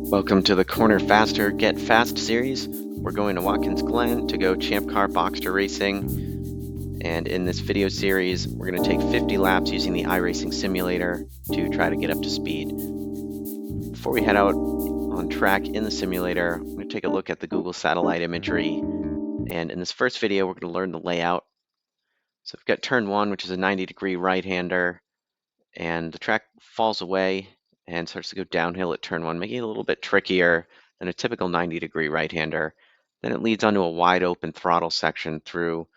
Welcome to the Corner Faster, Get Fast series. We're going to Watkins Glen to go Champ Car Boxster Racing. And in this video series, we're going to take 50 laps using the iRacing simulator to try to get up to speed. Before we head out on track in the simulator, I'm going to take a look at the Google satellite imagery. And in this first video, we're going to learn the layout. So we've got turn 1, which is a 90-degree right-hander, and the track falls away and starts to go downhill at turn 1, making it a little bit trickier than a typical 90-degree right-hander. Then it leads onto a wide open throttle section through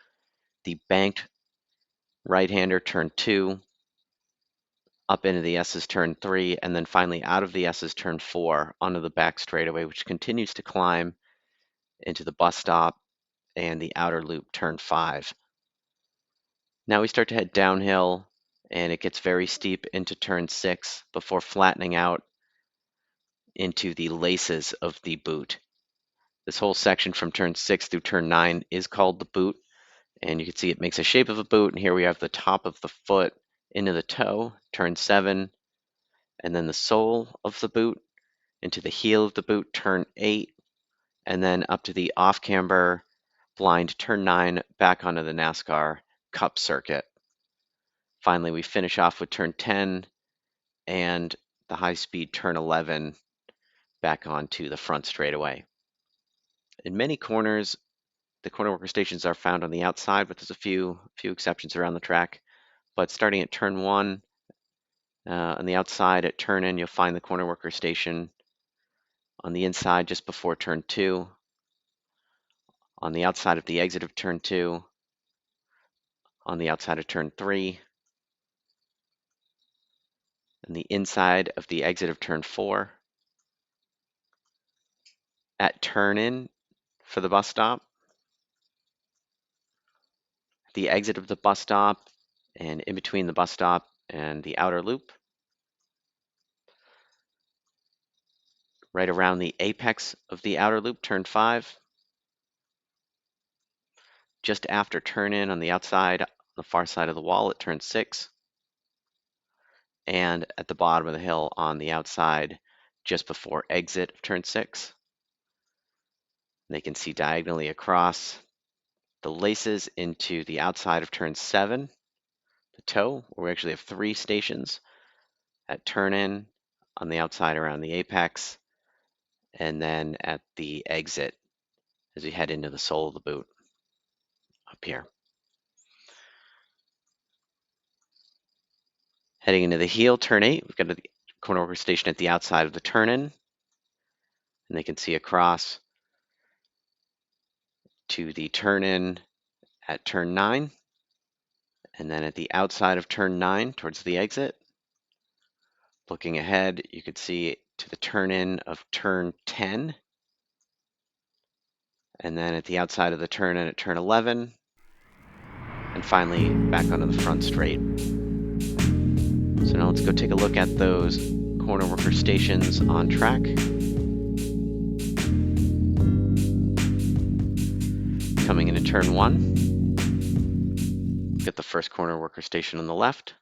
the banked right-hander turn 2, up into the S's turn 3, and then finally out of the S's turn 4 onto the back straightaway, which continues to climb into the bus stop and the outer loop turn 5. Now we start to head downhill, and it gets very steep into turn 6 before flattening out into the laces of the boot. This whole section from turn 6 through turn 9 is called the boot, and you can see it makes a shape of a boot, and here we have the top of the foot into the toe, turn 7, and then the sole of the boot into the heel of the boot, turn 8, and then up to the off camber blind, turn 9, back onto the NASCAR Cup circuit. Finally, we finish off with turn 10 and the high-speed turn 11 back onto the front straightaway. In many corners, the corner worker stations are found on the outside, but there's a few exceptions around the track. But starting at turn 1, on the outside at turn in, you'll find the corner worker station. On the inside, just before turn 2. On the outside of the exit of turn 2. On the outside of turn 3. And the inside of the exit of turn 4. At turn in for the bus stop. The exit of the bus stop, and in between the bus stop and the outer loop. Right around the apex of the outer loop, turn 5. Just after turn in on the outside, on the far side of the wall at turn 6. And at the bottom of the hill on the outside, just before exit of turn 6. They can see diagonally across the laces into the outside of turn 7, the toe, where we actually have 3 stations at turn in, on the outside around the apex, and then at the exit as we head into the sole of the boot up here. Heading into the heel, turn 8, we've got a corner worker station at the outside of the turn in, and they can see across to the turn in at turn 9, and then at the outside of turn 9 towards the exit. Looking ahead, you could see to the turn in of turn 10, and then at the outside of the turn in at turn 11, and finally back onto the front straight. So now let's go take a look at those corner worker stations on track. Coming into turn 1, get the first corner worker station on the left.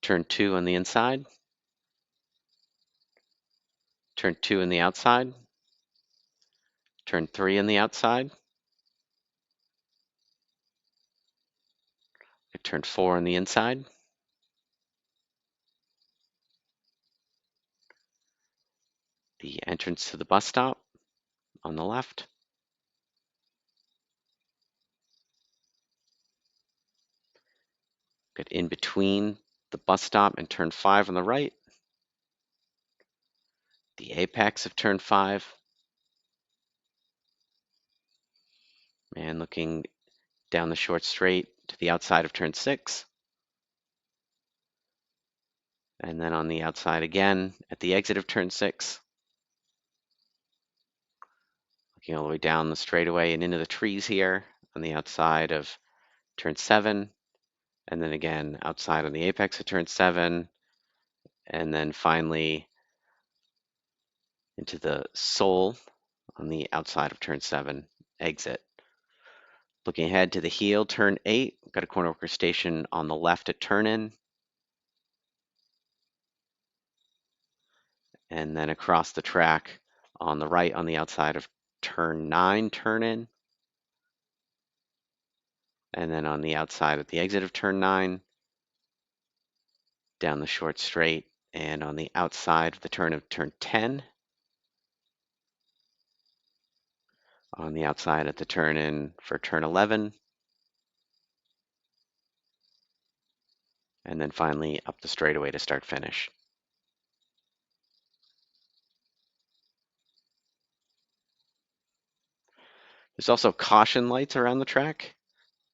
Turn 2 on the inside. Turn 2 on the outside. Turn 3 on the outside. Turn 4 on the inside. The entrance to the bus stop on the left. Get in between the bus stop and turn 5 on the right. The apex of turn 5. And looking down the short straight to the outside of turn 6. And then on the outside again at the exit of turn 6. Looking all the way down the straightaway and into the trees here on the outside of turn 7. And then again outside on the apex of turn 7. And then finally into the sole on the outside of turn 7 exit. Looking ahead to the heel, turn 8. We've got a corner worker station on the left at turn in. and then across the track on the right on the outside of turn 9, turn in, and then on the outside at the exit of turn 9, down the short straight, and on the outside of the turn of turn 10, on the outside at the turn in for turn 11, and then finally up the straightaway to start finish. There's also caution lights around the track,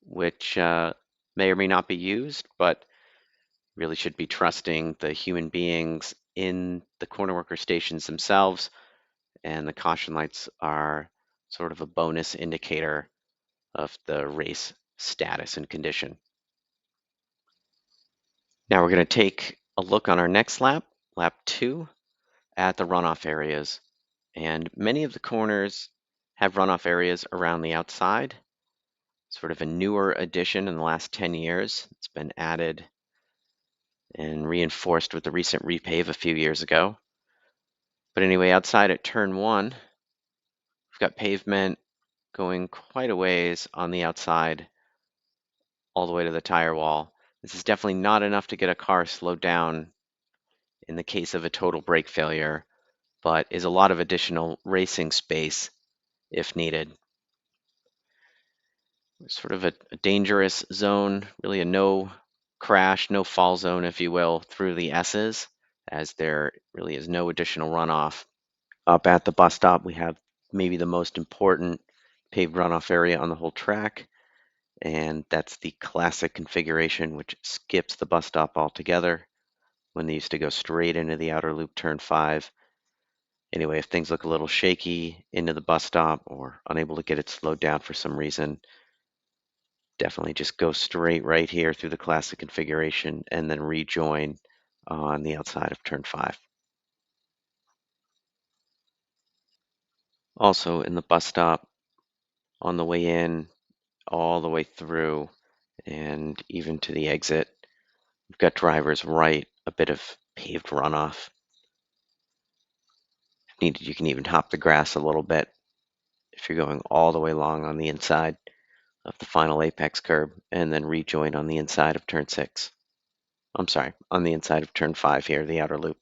which may or may not be used, but really should be trusting the human beings in the corner worker stations themselves, and the caution lights are sort of a bonus indicator of the race status and condition. Now we're going to take a look on our next lap, lap 2, at the runoff areas. And many of the corners have runoff areas around the outside, sort of a newer addition in the last 10 years. It's been added and reinforced with the recent repave a few years ago. But anyway, outside at turn 1, we've got pavement going quite a ways on the outside, all the way to the tire wall. This is definitely not enough to get a car slowed down in the case of a total brake failure, but is a lot of additional racing space if needed. Sort of a dangerous zone, really a no crash, no fall zone, if you will, through the S's, as there really is no additional runoff. Up at the bus stop, we have maybe the most important paved runoff area on the whole track, and that's the classic configuration, which skips the bus stop altogether when they used to go straight into the outer loop turn 5. Anyway, if things look a little shaky into the bus stop or unable to get it slowed down for some reason, definitely just go straight right here through the classic configuration and then rejoin on the outside of turn 5. Also in the bus stop, on the way in, all the way through, and even to the exit, we've got drivers right, a bit of paved runoff. If needed, you can even hop the grass a little bit if you're going all the way along on the inside of the final apex curb, and then rejoin on the inside of turn 6. I'm sorry, on the inside of turn 5 here, the outer loop.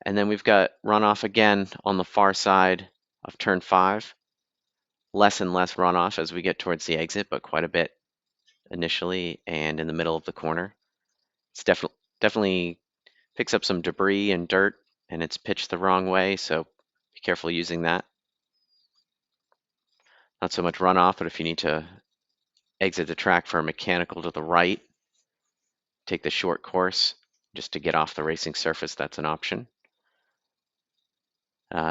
And then we've got runoff again on the far side of turn 5. Less and less runoff as we get towards the exit, but quite a bit initially and in the middle of the corner. It's definitely picks up some debris and dirt, and it's pitched the wrong way, so be careful using that. Not so much runoff, but if you need to exit the track for a mechanical to the right, take the short course just to get off the racing surface, that's an option.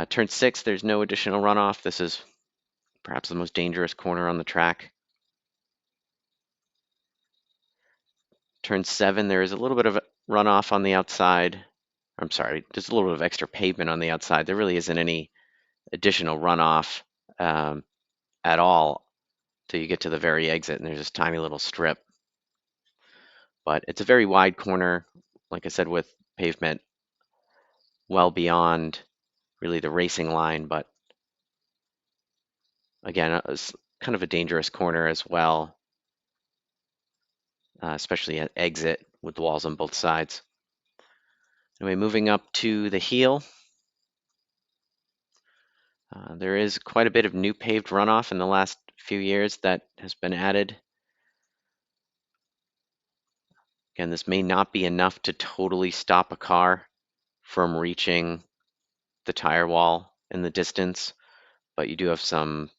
Turn 6, there's no additional runoff. This is perhaps the most dangerous corner on the track. Turn 7, there is a little bit of runoff on the outside. I'm sorry, there's a little bit of extra pavement on the outside. There really isn't any additional runoff at all till you get to the very exit, and there's this tiny little strip. But it's a very wide corner, like I said, with pavement well beyond really the racing line, but again, it's kind of a dangerous corner as well, especially at exit with the walls on both sides. Anyway, moving up to the heel, there is quite a bit of new paved runoff in the last few years that has been added. Again, this may not be enough to totally stop a car from reaching the tire wall in the distance, but you do have some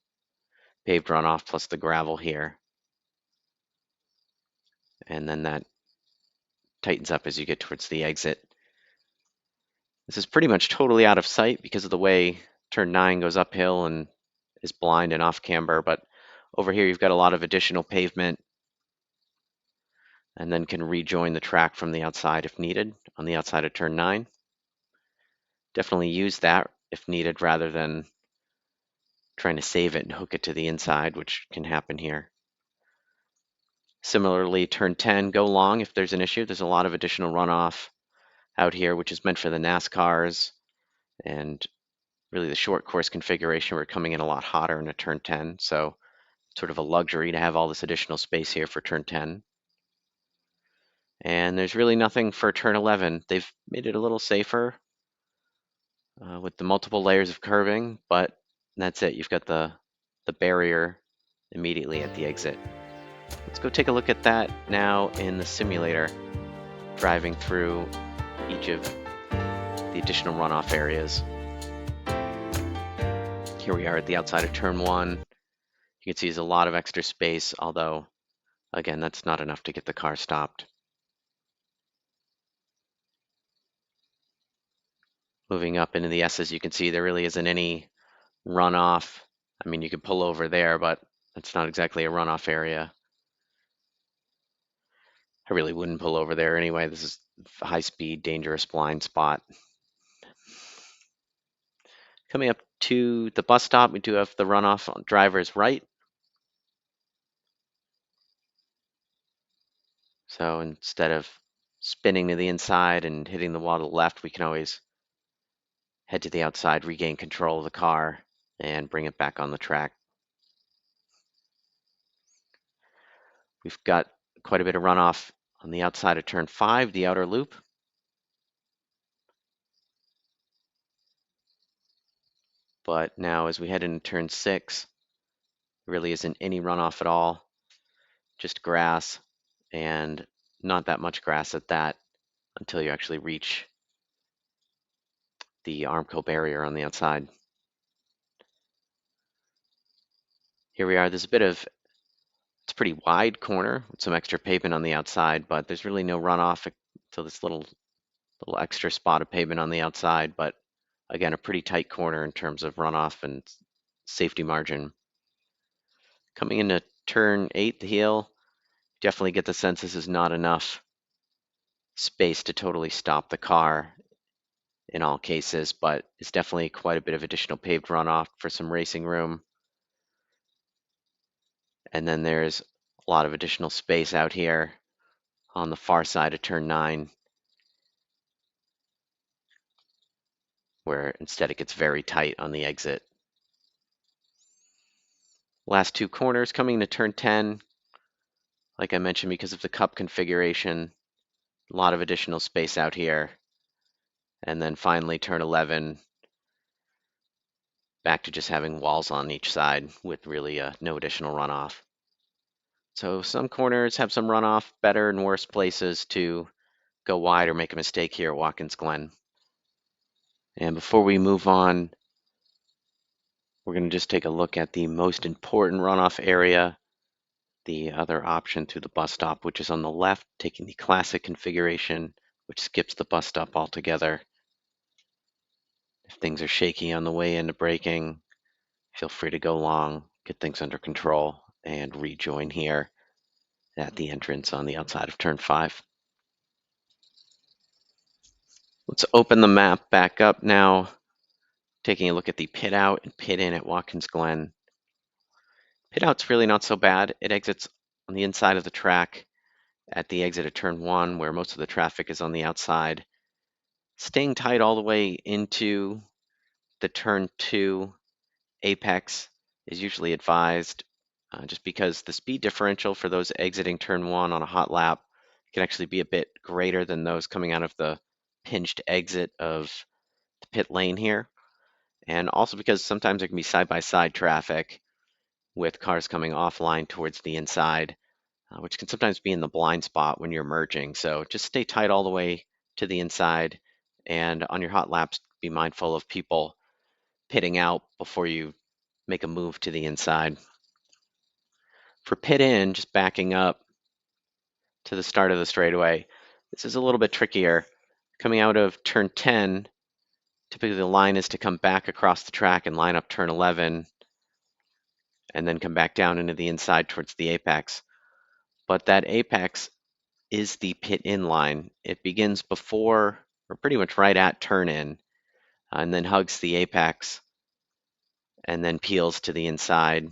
paved runoff plus the gravel here. And then that tightens up as you get towards the exit. This is pretty much totally out of sight because of the way turn 9 goes uphill and is blind and off camber, but over here you've got a lot of additional pavement and then can rejoin the track from the outside if needed on the outside of turn 9. Definitely use that if needed rather than trying to save it and hook it to the inside, which can happen here. Similarly, turn 10, go long if there's an issue. There's a lot of additional runoff out here, which is meant for the NASCARs and really the short course configuration. We're coming in a lot hotter in a turn 10, so sort of a luxury to have all this additional space here for turn 10. And there's really nothing for turn 11. They've made it a little safer with the multiple layers of curving, but that's it. You've got the barrier immediately at the exit. Let's go take a look at that now in the simulator, driving through each of the additional runoff areas. Here we are at the outside of turn 1. You can see there's a lot of extra space, although, again, that's not enough to get the car stopped. Moving up into the S's, you can see there really isn't any runoff. I mean, you could pull over there, but that's not exactly a runoff area. I really wouldn't pull over there anyway. This is a high-speed, dangerous blind spot. Coming up to the bus stop, we do have the runoff on driver's right. So instead of spinning to the inside and hitting the wall to the left, we can always head to the outside, regain control of the car, and bring it back on the track. We've got quite a bit of runoff on the outside of turn 5, the outer loop. But now as we head into turn 6, there really isn't any runoff at all, just grass, and not that much grass at that until you actually reach the Armco barrier on the outside. Here we are. There's a bit of, it's a pretty wide corner with some extra pavement on the outside, but there's really no runoff until this little extra spot of pavement on the outside. But again, a pretty tight corner in terms of runoff and safety margin. Coming into turn 8, the heel, definitely get the sense this is not enough space to totally stop the car in all cases, but it's definitely quite a bit of additional paved runoff for some racing room. And then there's a lot of additional space out here on the far side of turn 9, where instead it gets very tight on the exit. Last 2 corners coming to turn 10, like I mentioned, because of the cup configuration, a lot of additional space out here. And then finally turn 11, back to just having walls on each side with really no additional runoff. So some corners have some runoff, better and worse places to go wide or make a mistake here at Watkins Glen. And before we move on, we're going to just take a look at the most important runoff area, the other option through the bus stop, which is on the left, taking the classic configuration, which skips the bus stop altogether. If things are shaky on the way into braking, feel free to go long, get things under control, and rejoin here at the entrance on the outside of turn 5. Let's open the map back up now, taking a look at the pit out and pit in at Watkins Glen. Pit out's really not so bad. It exits on the inside of the track at the exit of turn 1, where most of the traffic is on the outside. Staying tight all the way into the turn 2 apex is usually advised, just because the speed differential for those exiting turn 1 on a hot lap can actually be a bit greater than those coming out of the pinched exit of the pit lane here. And also because sometimes there can be side-by-side traffic with cars coming offline towards the inside, which can sometimes be in the blind spot when you're merging. So just stay tight all the way to the inside, and on your hot laps, be mindful of people pitting out before you make a move to the inside. For pit in, just backing up to the start of the straightaway, this is a little bit trickier. Coming out of turn 10, typically the line is to come back across the track and line up turn 11, and then come back down into the inside towards the apex. But that apex is the pit in line. It begins before, or pretty much right at turn in, and then hugs the apex, and then peels to the inside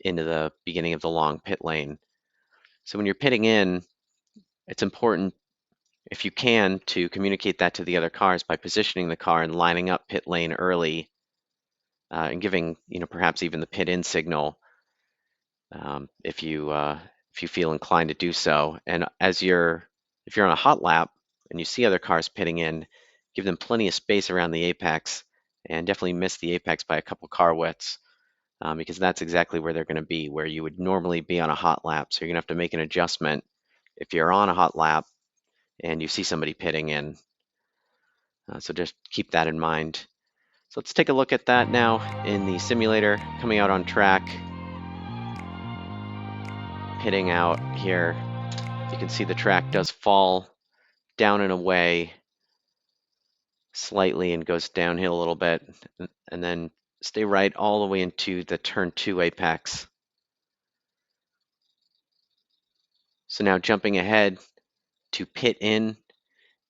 into the beginning of the long pit lane. So when you're pitting in, it's important, if you can, to communicate that to the other cars by positioning the car and lining up pit lane early, and giving, perhaps even the pit in signal, if you feel inclined to do so. And if you're on a hot lap and you see other cars pitting in, give them plenty of space around the apex, and definitely miss the apex by a couple car widths, because that's exactly where they're going to be, where you would normally be on a hot lap. So you're going to have to make an adjustment if you're on a hot lap and you see somebody pitting in. So just keep that in mind. So let's take a look at that now in the simulator, coming out on track, pitting out here. You can see the track does fall down and away slightly and goes downhill a little bit, and then stay right all the way into the turn 2 apex. So now jumping ahead to pit in,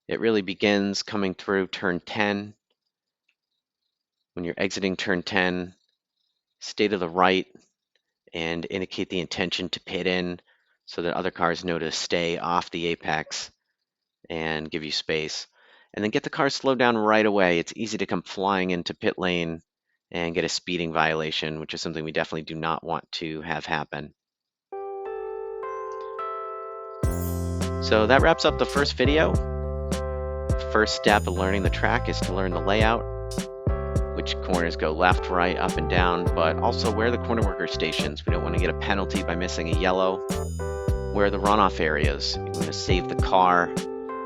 it really begins coming through turn 10. When you're exiting turn 10, stay to the right and indicate the intention to pit in so that other cars know to stay off the apex and give you space. And then get the car slowed down right away. It's easy to come flying into pit lane and get a speeding violation, which is something we definitely do not want to have happen. So that wraps up the first video. The first step of learning the track is to learn the layout, which corners go left, right, up, and down, but also where the corner worker stations. We don't want to get a penalty by missing a yellow. Where are the runoff areas? You want to save the car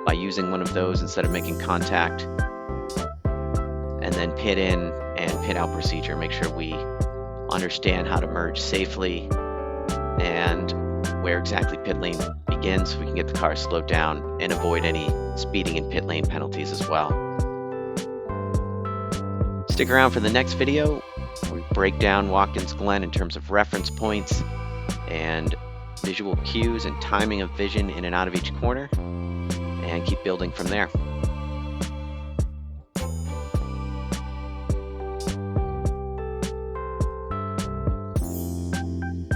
by using one of those instead of making contact. And then pit in and pit out procedure. Make sure we understand how to merge safely and where exactly pit lane begins so we can get the car slowed down and avoid any speeding and pit lane penalties as well. Stick around for the next video. We break down Watkins Glen in terms of reference points and visual cues and timing of vision in and out of each corner, and keep building from there.